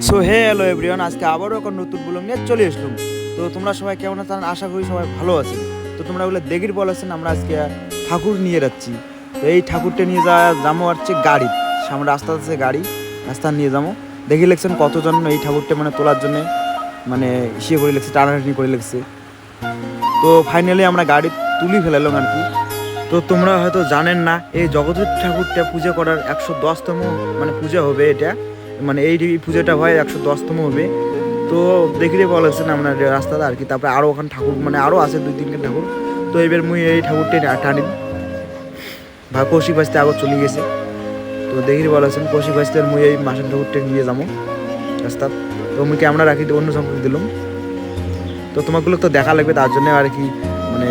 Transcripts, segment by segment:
So hey hello everyone, আজকে আবারও একটা নতুন ব্লগ নিয়ে চলে আসলাম। তো তোমরা সবাই কেমন আছেন? আশা করি সবাই ভালো আছেন। তো তোমরা বলে দেখির বলেছেন আমরা আজকে ঠাকুর নিয়ে যাচ্ছি। তো এই ঠাকুরটা নিয়ে যাবো হচ্ছে গাড়ি, সামনে রাস্তা আছে, গাড়ি রাস্তা নিয়ে যাবো। দেখি লেগছেন কতজন এই ঠাকুরটা মানে তোলার জন্য মানে ইসে করে লেগছে, টানাটানি করে লেগছে। তো ফাইনালি আমরা গাড়ি তুলি ফেলালাম আর কি। তো তোমরা হয়তো জানেন না, এই জগদ্ধাত্রী ঠাকুরটা পুজো করার 110তম মানে পূজা হবে এটা, মানে এই পুজোটা হয় 110তম হবে। তো দেখলে বলেছেন আমরা রাস্তাটা আর কি। তারপরে আরও ওখানে ঠাকুর মানে আরও আছে 2-3টা ঠাকুর। তো এবার মুই এই ঠাকুরটা টানি বা কৌশিক ভাজতে আগত চলে গেছে। তো দেখি বলেছেন কৌশিক ভাজতে মুই এই মাসের ঠাকুরটা নিয়ে যাবো রাস্তা। তো মুই ক্যামেরা রাখি অন্য সংখ্যক দিলাম। তো তোমাগুলো তো দেখা লাগবে, তার জন্য আর কি মানে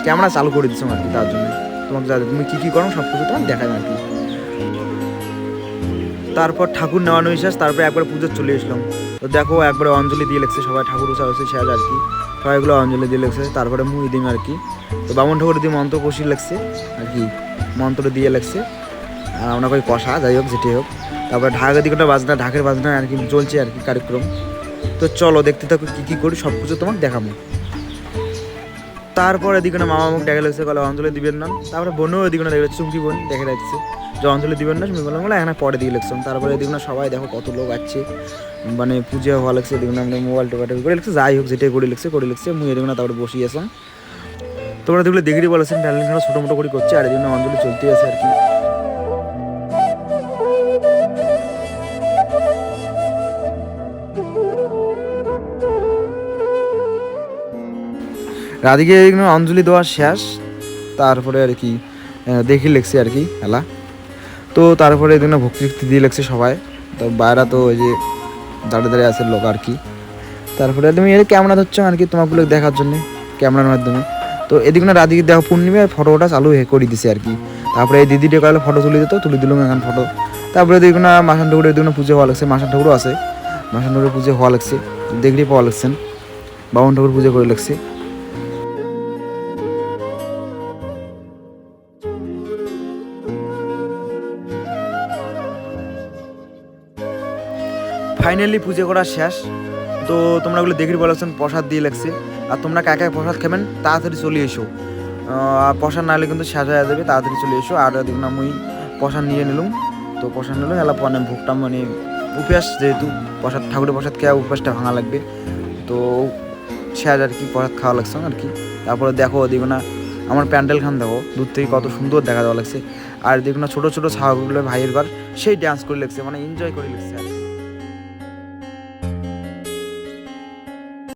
ক্যামেরা চালু করে দিচ্ছ আর কি। তার জন্য তোমাকে যা তুমি কী কী করো সব কিছু তোমার দেখাবে আর কি। তারপর ঠাকুর নেওয়ানো শেষ, তারপরে একবার পুজো চলে আসলাম। তো দেখো একবারে অঞ্জলি দিয়ে লেগছে, সবাই ঠাকুর উৎসব হচ্ছে শেষ আর কি। সবাইগুলো অঞ্জলি দিয়ে লেগছে, তারপরে মুই দিম আর কি। তো বামন ঠাকুর দিয়ে মন্ত্র কষি লাগছে আর কি, মন্ত্র দিয়ে লাগছে। আর আমরা কই কষা, যাই হোক যেটি হোক। তারপরে ঢাকের দিকটা বাজনা, ঢাকের বাজনা আর কি চলছে আর কি কার্যক্রম। তো চলো দেখতে থাকো কী কী করি, সব কিছু তোমাকে দেখাবো। তারপর এদিকে না মামা মুখ দেখে লাগছে, বলে অঞ্জলি দিবেন না। তারপরে বোনও এদিকে না দেখে চুমকি বোন দেখে রাখছে যে অঞ্জলি দিবেন না। তুমি বললাম বলে এখানে পরে দিয়ে লাগছিলাম। তারপরে এদিকে না সবাই দেখো কত লোক আছে, মানে পুজো হওয়া লাগছে। এদিকে না আমরা মোবাইল টোবাইল করে লাগছে, যাই হোক যেটাই করে লাগছে মুই এদিকে না তারপরে বসিয়ে আসলাম। তোমরা দেখলে দেখেই বলেছেন ট্যালেন্ট ছোটো মোটো করে করছে, আর এদিকে না অঞ্জলি চলতে আছে আর কি। রাধিকে অঞ্জলি দেওয়া শেষ, তারপরে আর কি দেখি লেগছে আর কি খেলা। তো তারপরে এদিকে ভক্তি দিয়ে লেগছে সবাই। তো বাইরা তো ওই যে দাঁড়িয়ে আছে লোক আর কি। তারপরে তুমি এর ক্যামেরা ধরছো আর কি তোমাগুলো দেখার জন্য ক্যামেরার মাধ্যমে। তো এদিকে না রাধিকে দেখো পূর্ণিমার ফটোটা চালু করে দিছে আর কি। তারপরে এই দিদিটা কালে ফটো তুলে দিলাম এখন ফটো। তারপরে এদিকে না মাসান ঠাকুরের এদিকে পুজো হওয়া লাগছে, মাসান ঠাকুরও আছে, মাসান ঠাকুরের পুজো হওয়া লাগছে, দেখলে পাওয়া লাগছেন। বামন ঠাকুর পুজো করে লাগছে। ফাইনালি পুজো করা শেষ। তো তোমরা ওগুলো দেখি বলেছেন প্রসাদ দিয়ে লাগছে। আর তোমরা কাকে প্রসাদ খাবেন তাড়াতাড়ি চলে এসো, প্রসাদ না হলে কিন্তু শেষ হয়ে যাবে, তাড়াতাড়ি চলে এসো। আর দেখুন না মুই প্রসাদ নিয়ে নিলাম। তো প্রসাদ নিলাম এলা মানে ভোগটা মানে উপবাস, যেহেতু প্রসাদ ঠাকুরের প্রসাদ খেয়ে উপবাসটা ভাঙা লাগবে। তো শেষ আর কি, প্রসাদ খাওয়া লাগছে আর কি। তারপরে দেখো দেখো না আমার প্যান্ডেল খান দেখো দূর থেকে কত সুন্দর দেখা যাওয়া লাগছে। আর দেখুন না ছোটো ছোটো ছাগলগুলো ভাইয়ের বার সেই ডান্স করে লাগছে, মানে এনজয় করে লাগছে আর কি।